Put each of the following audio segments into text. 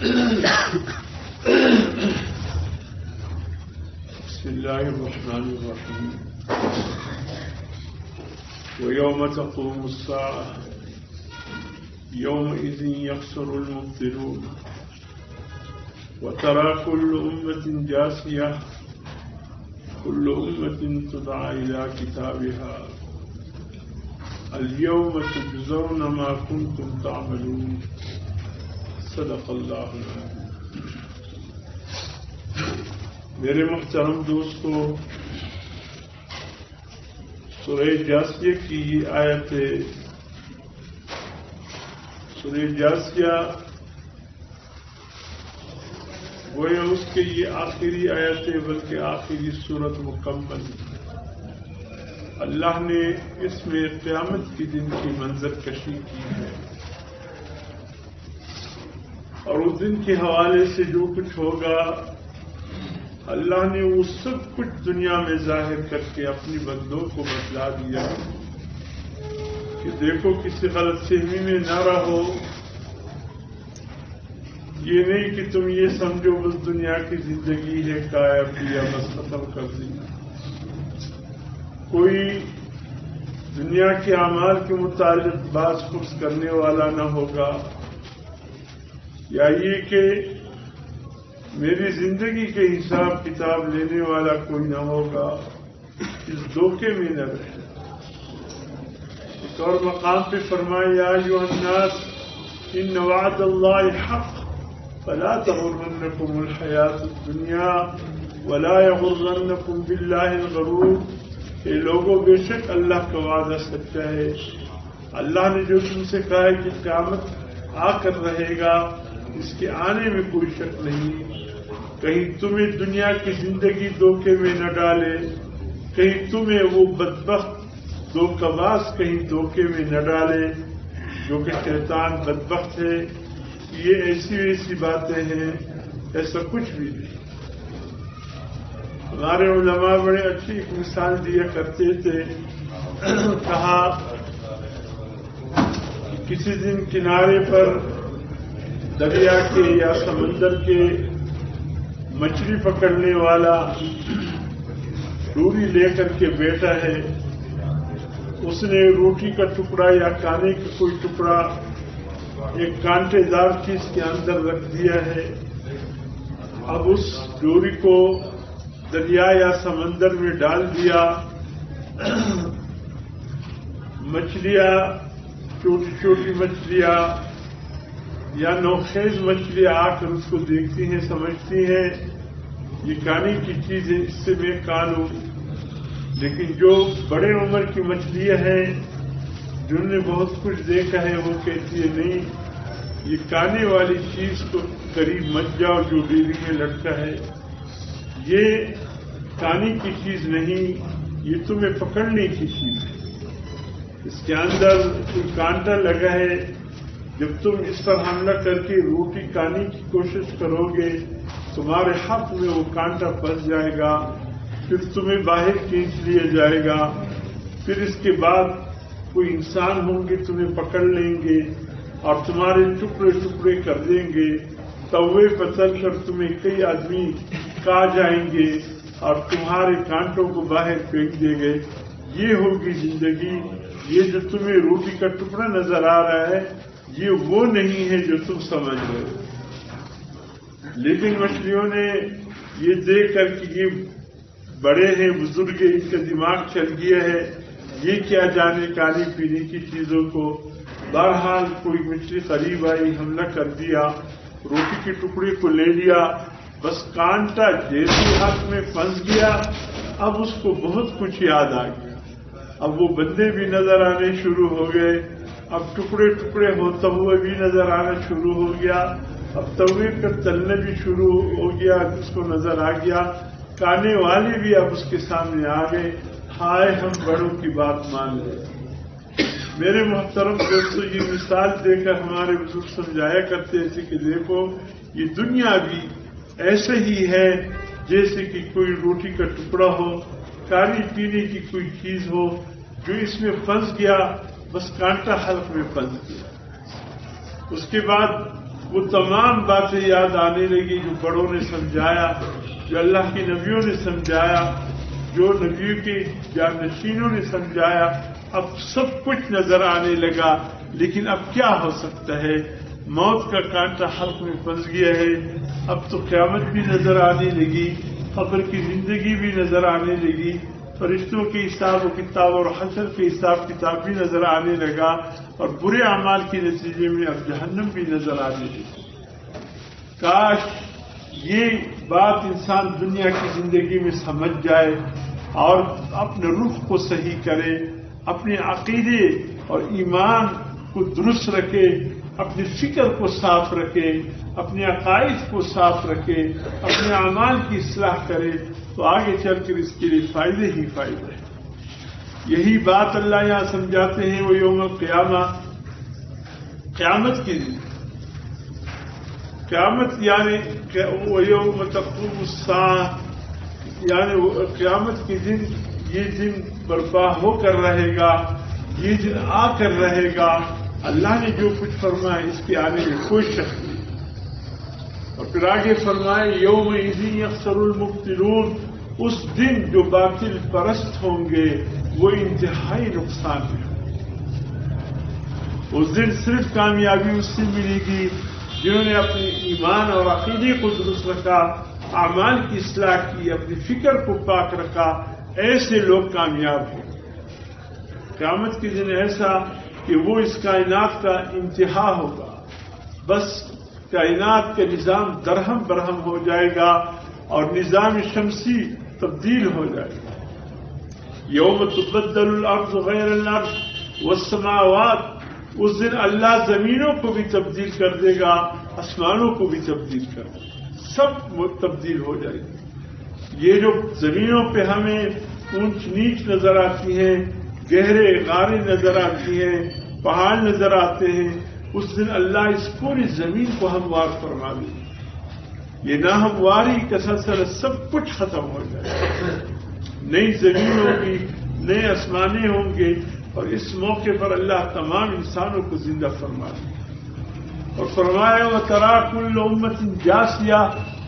بسم الله الرحمن الرحيم ويوم تقوم الساعة يومئذ يخسر المبطلون وترى كل أمة جاثية كل أمة تدعى إلى كتابها اليوم تجزون ما كنتم تعملون صدق اللہ العظیم۔ میرے محترم دوستو، سورہ جاثیہ کی یہ آیت ہے۔ سورہ جاثیہ گویا اس کے یہ آخری آیت ہے، بلکہ آخری سورت مکمل۔ اللہ نے اس میں قیامت کے دن کی منظر کشی کی ہے، اور اس دن کے حوالے سے جو کچھ ہوگا اللہ نے وہ سب کچھ دنیا میں ظاہر کر کے اپنی بندوں کو بتلا دیا کہ دیکھو کسی غلط فہمی میں نہ رہو۔ یہ نہیں کہ تم یہ سمجھو بس دنیا کی زندگی ہے قائم کیا بس ختم کر دی۔ کوئی دنیا کے اعمال کے متعلق باز پرس کرنے والا نہ ہوگا، یا یہ کہ میری زندگی کے حساب کتاب لینے والا کوئی نہ ہوگا، اس دھوکے میں نہ رہے۔ ایک اور مقام پہ فرمایا یا ایھا الناس ان وعد اللہ حق فلا تغرنکم الحیات الدنیا ولا یغرنکم باللہ الغرور۔ اے لوگوں، بے شک اللہ کا وعدہ سچا ہے۔ اللہ نے جو تم سے کہا ہے کہ قیامت آ کر رہے گا، اس کے آنے میں کوئی شک نہیں۔ کہیں تمہیں دنیا کی زندگی دھوکے میں نہ ڈالے، کہیں تمہیں وہ بدبخت دھوکہ باز کہیں دھوکے میں نہ ڈالے، جو کہ شیطان بدبخت ہے۔ یہ ایسی ویسی باتیں ہیں، ایسا کچھ بھی نہیں۔ ہمارے علماء بڑے اچھی ایک مثال دیا کرتے تھے، کہا کہ کسی دن کنارے پر دریا کے یا سمندر کے مچھلی پکڑنے والا ڈوری لے کر کے بیٹھا ہے۔ اس نے روٹی کا ٹکڑا یا کھانے کا کوئی ٹکڑا ایک کانٹے دار چیز کے اندر رکھ دیا ہے۔ اب اس ڈوری کو دریا یا سمندر میں ڈال دیا، مچھلیاں چھوٹی چھوٹی مچھلیاں یا نوخیز مچھلیاں آ کر اس کو دیکھتی ہیں، سمجھتی ہیں یہ کھانے کی چیز ہے، اس سے میں کھا لوں۔ لیکن جو بڑے عمر کی مچھلیاں ہیں جنہوں نے بہت کچھ دیکھا ہے، وہ کہتی ہے نہیں، یہ کھانے والی چیز کو قریب مت جاؤ جو ڈیری میں لٹکا ہے، یہ کھانے کی چیز نہیں، یہ تمہیں پکڑنے کی چیز ہے۔ اس کے اندر کوئی کانٹا لگا ہے، جب تم اس پر حملہ کر کے روٹی کھانے کی کوشش کرو گے، تمہارے ہاتھ میں وہ کانٹا پھنس جائے گا، پھر تمہیں باہر کھینچ لیا جائے گا، پھر اس کے بعد کوئی انسان ہوں گے تمہیں پکڑ لیں گے اور تمہارے ٹکڑے ٹکڑے کر دیں گے، توے پر چل کر تمہیں کئی آدمی کھا جائیں گے اور تمہارے کانٹوں کو باہر پھینک دیں گے۔ یہ ہوگی زندگی۔ یہ جو تمہیں روٹی کا ٹکڑا نظر آ رہا ہے، یہ وہ نہیں ہے جو تم سمجھ رہے ہو۔ لیکن مچھلیوں نے یہ دیکھ کر کہ یہ بڑے ہیں، بزرگ ہیں، ان کا دماغ چل گیا ہے، یہ کیا جانے کھانے پینے کی چیزوں کو۔ بہرحال کوئی مچھلی قریب آئی، حملہ کر دیا، روٹی کے ٹکڑے کو لے لیا، بس کانٹا جیسے ہاتھ میں پھنس گیا، اب اس کو بہت کچھ یاد آ گیا۔ اب وہ بندے بھی نظر آنے شروع ہو گئے، اب ٹکڑے ٹکڑے ہوتا ہوئے بھی نظر آنا شروع ہو گیا، اب توے پر تلنے بھی شروع ہو گیا، اس کو نظر آ گیا، کھانے والے بھی اب اس کے سامنے آ گئے۔ ہائے ہم بڑوں کی بات مان لیں۔ میرے محترم دوستو، یہ مثال دے کر ہمارے بزرگ سمجھایا کرتے تھے کہ دیکھو یہ دنیا بھی ایسے ہی ہے جیسے کہ کوئی روٹی کا ٹکڑا ہو، کھانے پینے کی کوئی چیز ہو، جو اس میں پھنس گیا، بس کانٹا حلق میں پھنس گیا۔ اس کے بعد وہ تمام باتیں یاد آنے لگی جو بڑوں نے سمجھایا، جو اللہ کے نبیوں نے سمجھایا، جو نبیوں کے جانشینوں نے سمجھایا. اب سب کچھ نظر آنے لگا. لیکن اب کیا ہو سکتا ہے؟ موت کا کانٹا حلق میں پھنس گیا ہے. اب تو قیامت بھی نظر آنے لگی، قبر کی زندگی بھی نظر آنے لگی، فرشتوں کے حساب و کتاب اور حشر کے حساب کتاب بھی نظر آنے لگا، اور برے اعمال کے نتیجے میں اب جہنم بھی نظر آنے لگی. کاش یہ بات انسان دنیا کی زندگی میں سمجھ جائے اور اپنے رخ کو صحیح کرے، اپنے عقیدے اور ایمان کو درست رکھے، اپنی فکر کو صاف رکھے، اپنے عقائد کو صاف رکھے، اپنے اعمال کی اصلاح کرے، تو آگے چل کر اس کے لیے فائدے ہی فائدے ہیں. یہی بات اللہ یہاں سمجھاتے ہیں. وہ یوم القیامہ، قیامت کے دن، قیامت یعنی وہ یوم تقوم الساعہ، یعنی قیامت کے دن، یہ دن برپا ہو کر رہے گا، یہ دن آ کر رہے گا. اللہ نے جو کچھ فرمایا اس کے آنے میں کوئی شک نہیں. اور پھر آگے فرمائے یوم اذ یخسر المبطلون، اس دن جو باطل پرست ہوں گے وہ انتہائی نقصان میں ہوں گے. اس دن صرف کامیابی اس سے ملے گی جنہوں نے اپنے ایمان اور عقیدے کو درست رکھا، اعمال کی اصلاح کی، اپنی فکر کو پاک رکھا. ایسے لوگ کامیاب ہیں. قیامت کے دن ایسا کہ وہ اس کائنات کا انتہا ہوگا، بس کائنات کا نظام درہم برہم ہو جائے گا اور نظام شمسی تبدیل ہو جائے گا. یوم تبدل الارض غیر الارض والسماوات، اس دن اللہ زمینوں کو بھی تبدیل کر دے گا، آسمانوں کو بھی تبدیل کر دے گا، سب تبدیل ہو جائے گی. یہ جو زمینوں پہ ہمیں اونچ نیچ نظر آتی ہیں، گہرے غاریں نظر آتی ہیں، پہاڑ نظر آتے ہیں، اس دن اللہ اس پوری زمین کو ہموار فرما دے گا. یہ ناہمواری کا سلسلہ سب کچھ ختم ہو جائے گا. نئی زمین ہوگی، نئے آسمانے ہوں گے، اور اس موقع پر اللہ تمام انسانوں کو زندہ فرما دے گا. اور فرمایا وَتَرَىٰ كُلُّ أُمَّةٍ جَاثِيَةٍ،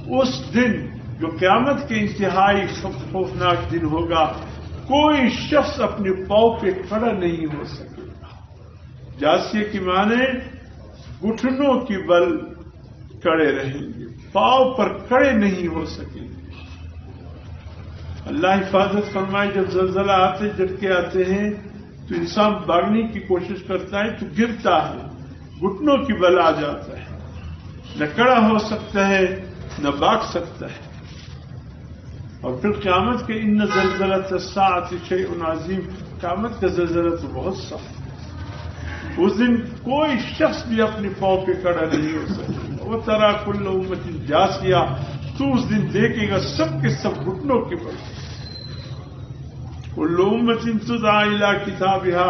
اس دن جو قیامت کے انتہائی خوفناک دن ہوگا، کوئی شخص اپنے پاؤں پہ کھڑا نہیں ہو سکے گا. جاسیہ کی معنی گھٹنوں کی بل کھڑے رہیں گے، پاؤں پر کھڑے نہیں ہو سکیں گے. اللہ حفاظت فرمائے. جب زلزلہ آتے، جھٹکے آتے ہیں تو انسان بھاگنے کی کوشش کرتا ہے تو گرتا ہے، گھٹنوں کی بل آ جاتا ہے، نہ کھڑا ہو سکتا ہے نہ بھاگ سکتا ہے. اور پھر قیامت کے ان زلزلۃ الساعۃ شیء عظیم، قیامت کا زلزلہ تو بہت سخت. اس دن کوئی شخص بھی اپنے پاؤں پہ کھڑا نہیں ہو سکتا. وَتَرَىٰ كُلُّ أُمَّةٍ جَاثِيَةٍ، تو اس دن دیکھے گا سب کے سب گھٹنوں کے بل. كُلُّ أُمَّةٍ تُدْعَىٰ إِلَىٰ كِتَابِهَا،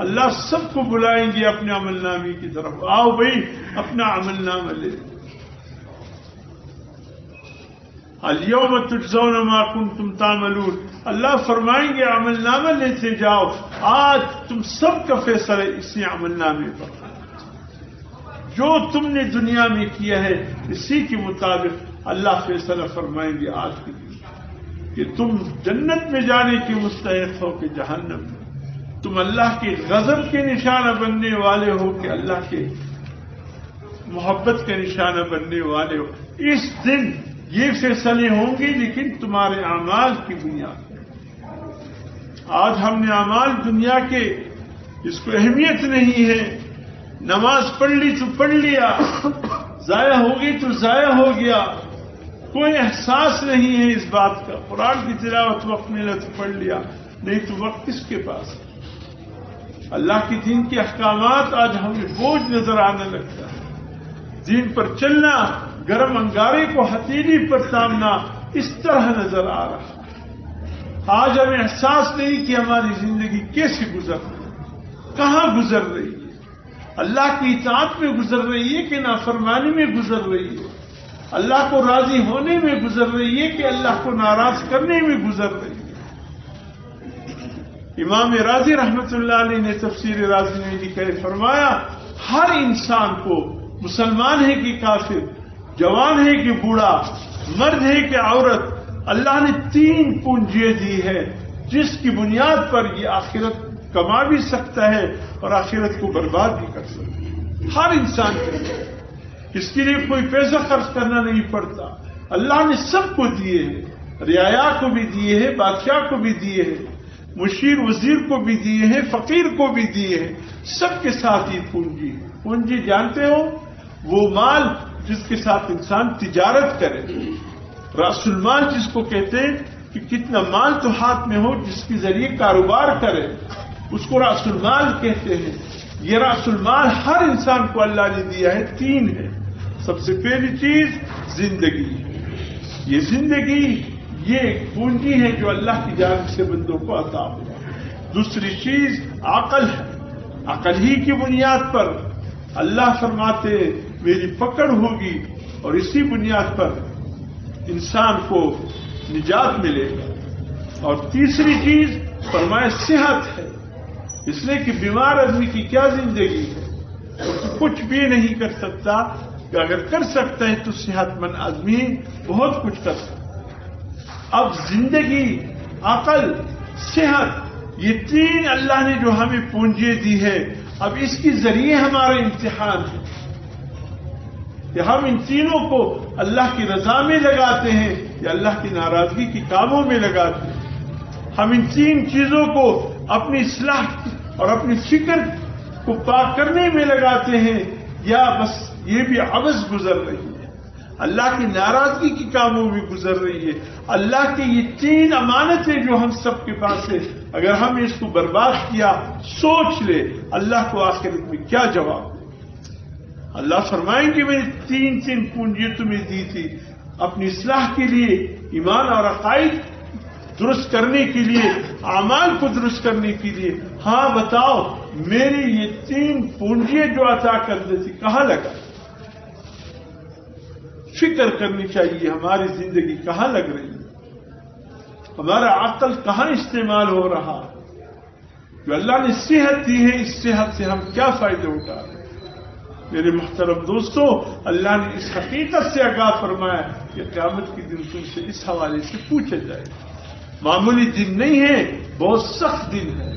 اللہ سب کو بلائیں گے اپنے عمل نامے کی طرف. آؤ بھائی اپنا عمل نامہ لے. اليوم تجزون ما كنتم تعملون، اللہ فرمائیں گے عمل نامہ لیتے جاؤ، آج تم سب کا فیصلہ اسی عمل نامے پر. جو تم نے دنیا میں کیا ہے اسی کے مطابق اللہ فیصلہ فرمائیں گے آج کے دن کہ تم جنت میں جانے کے مستحق ہو کہ جہنم میں. تم اللہ کے غضب کے نشانہ بننے والے ہو کہ اللہ کے محبت کا نشانہ بننے والے ہو. اس دن یہ فیصلے ہوں گے لیکن تمہارے اعمال کی بنیاد پر. آج ہم نے اعمال دنیا کے اس کو اہمیت نہیں ہے. نماز پڑھ لی تو پڑھ لیا، ضائع ہو گئی تو ضائع ہو گیا، کوئی احساس نہیں ہے اس بات کا. قرآن کی تلاوت وقت ملا تو پڑھ لیا، نہیں تو وقت کس کے پاس ہے. اللہ کے دین کے احکامات آج ہمیں بوجھ نظر آنے لگتا ہے. دین پر چلنا، گرم انگارے کو ہتھیلی پر تامنا، اس طرح نظر آ رہا ہے. آج ہمیں احساس نہیں کہ ہماری زندگی کیسے گزر رہی ہے، کہاں گزر رہی ہے. اللہ کی اطاعت میں گزر رہی ہے کہ نافرمانی میں گزر رہی ہے، اللہ کو راضی ہونے میں گزر رہی ہے کہ اللہ کو ناراض کرنے میں گزر رہی ہے. امام راضی رحمت اللہ علیہ نے تفسیر راضی میں لکھا ہے، فرمایا ہر انسان کو مسلمان ہے کہ کافر، جوان ہے کہ بوڑھا، مرد ہے کہ عورت، اللہ نے 3 پونجیاں دی ہے جس کی بنیاد پر یہ آخرت کما بھی سکتا ہے اور آخرت کو برباد بھی کر سکتا ہے۔ ہر انسان کے لیے اس کے لیے کوئی پیسہ خرچ کرنا نہیں پڑتا، اللہ نے سب کو دیے ہیں، رعایا کو بھی دیے ہیں، بادشاہ کو بھی دیے ہیں، مشیر وزیر کو بھی دیے ہیں، فقیر کو بھی دیے ہیں، سب کے ساتھ یہ پونجی ہے۔ پونجی جانتے ہو وہ مال جس کے ساتھ انسان تجارت کرے، راس المال جس کو کہتے ہیں کہ کتنا مال تو ہاتھ میں ہو جس کے ذریعے کاروبار کرے، اس کو راس المال کہتے ہیں۔ یہ راس المال ہر انسان کو اللہ نے دیا ہے، 3 ہے۔ سب سے پہلی چیز زندگی، یہ زندگی یہ ایک پونجی ہے جو اللہ کی جانب سے بندوں کو عطا ہوا۔ دوسری چیز عقل ہے، عقل ہی کی بنیاد پر اللہ فرماتے میری پکڑ ہوگی اور اسی بنیاد پر انسان کو نجات ملے گا۔ اور تیسری چیز فرمائے صحت ہے، اس لیے کہ بیمار آدمی کی کیا زندگی ہے، وہ کچھ بھی نہیں کر سکتا، کہ اگر کر سکتا ہے تو صحت مند آدمی بہت کچھ کر سکتا ہے۔ اب زندگی، عقل، صحت، یہ 3 اللہ نے جو ہمیں پونجیاں دی ہے، اب اس کے ذریعے ہمارا امتحان ہے کہ ہم ان تینوں کو اللہ کی رضا میں لگاتے ہیں یا اللہ کی ناراضگی کے کاموں میں لگاتے ہیں۔ ہم ان 3 چیزوں کو اپنی اصلاح اور اپنی فکر کو پاک کرنے میں لگاتے ہیں یا بس یہ بھی عبث گزر رہی ہے، اللہ کی ناراضگی کے کاموں میں گزر رہی ہے۔ اللہ کی یہ 3 امانتیں جو ہم سب کے پاس ہے، اگر ہم اس کو برباد کیا، سوچ لے اللہ کو آخرت میں کیا جواب دے۔ اللہ فرمائیں گے میں نے 3 پونجیاں تمہیں دی تھی اپنی اصلاح کے لیے، ایمان اور عقائد درست کرنے کے لیے، اعمال کو درست کرنے کے لیے۔ ہاں بتاؤ میری یہ 3 پونجیاں جو عطا کر دی تھی کہاں لگا؟ فکر کرنی چاہیے ہماری زندگی کہاں لگ رہی ہے، ہمارا عقل کہاں استعمال ہو رہا ہے، جو اللہ نے صحت دی ہے اس صحت سے ہم کیا فائدے اٹھا رہے ہیں۔ میرے محترم دوستو، اللہ نے اس حقیقت سے آگاہ فرمایا کہ قیامت کے دن تم سے اس حوالے سے پوچھا جائے گا۔ معمولی دن نہیں ہے، بہت سخت دن ہے۔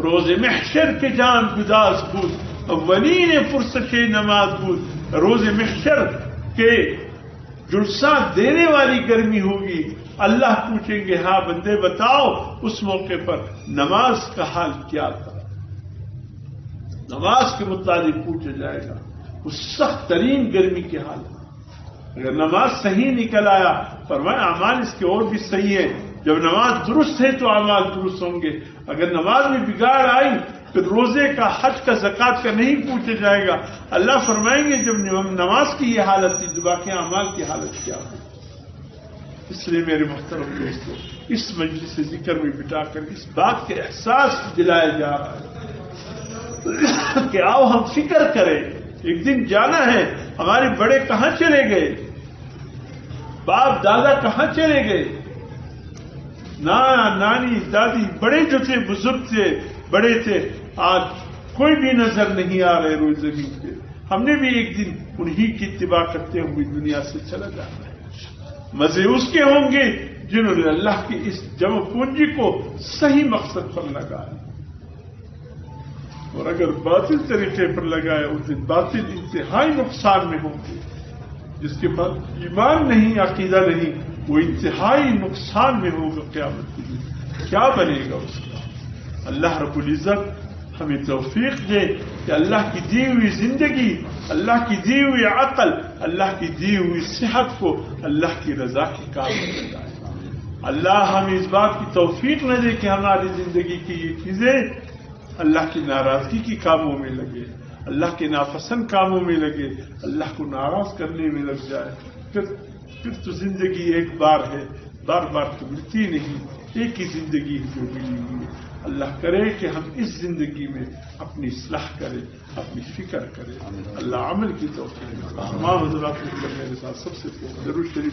روز محشر کے جان گداز بود، اولین فرصت نماز بود۔ روز محشر کے جلسہ دینے والی گرمی ہوگی، اللہ پوچھیں گے ہاں بندے بتاؤ اس موقع پر نماز کا حال کیا تھا، نماز کے متعلق پوچھا جائے گا اس سخت ترین گرمی کے حال میں۔ اگر نماز صحیح نکل آیا، فرمایا اعمال اس کے اور بھی صحیح ہے، جب نماز درست ہے تو اعمال درست ہوں گے۔ اگر نماز میں بگاڑ آئی پھر روزے کا، حج کا، زکوٰۃ کا نہیں پوچھا جائے گا۔ اللہ فرمائیں گے جب نماز کی یہ حالت تھی تو باقی اعمال کی حالت کیا ہو۔ اس لیے میرے محترم دوستوں، اس مجلس سے ذکر میں بٹا کر اس بات کے احساس دلایا جا رہا ہے کہ آؤ ہم فکر کریں، ایک دن جانا ہے۔ ہمارے بڑے کہاں چلے گئے، باپ دادا کہاں چلے گئے، نانا نانی دادی، بڑے جو تھے، بزرگ تھے، بڑے تھے، آج کوئی بھی نظر نہیں آ رہے روز زمین پہ۔ ہم نے بھی ایک دن انہی کی اتباع کرتے ہوئے دنیا سے چلا جانا ہے۔ مزے اس کے ہوں گے جنہوں نے اللہ کی اس جمع پونجی کو صحیح مقصد پر لگایا، اور اگر باطل طریقے پر لگائے اس دن باطل انتہائی نقصان میں ہوں گے۔ جس کے پاس ایمان نہیں، عقیدہ نہیں، وہ انتہائی نقصان میں ہوگا قیامت کے دن۔ کیا بنے گا اس کا؟ اللہ رب العزت ہمیں توفیق دے کہ اللہ کی دی ہوئی زندگی، اللہ کی دی ہوئی عقل، اللہ کی دی ہوئی صحت کو اللہ کی رضا کے کام میں لگائے۔ اللہ ہمیں اس بات کی توفیق نہ دے کہ ہماری زندگی کی یہ چیزیں اللہ کی ناراضگی کی کاموں میں لگے، اللہ کے ناپسند کاموں میں لگے، اللہ کو ناراض کرنے میں لگ جائے۔ پھر تو زندگی ایک بار ہے، بار بار تو ملتی نہیں، ایک ہی زندگی جو ملی ہوئی ہے۔ اللہ کرے کہ ہم اس زندگی میں اپنی اصلاح کریں، اپنی فکر کریں۔ اللہ عمل کی توفیق دے۔ تمام حضرات میرے ساتھ سب سے درود شریف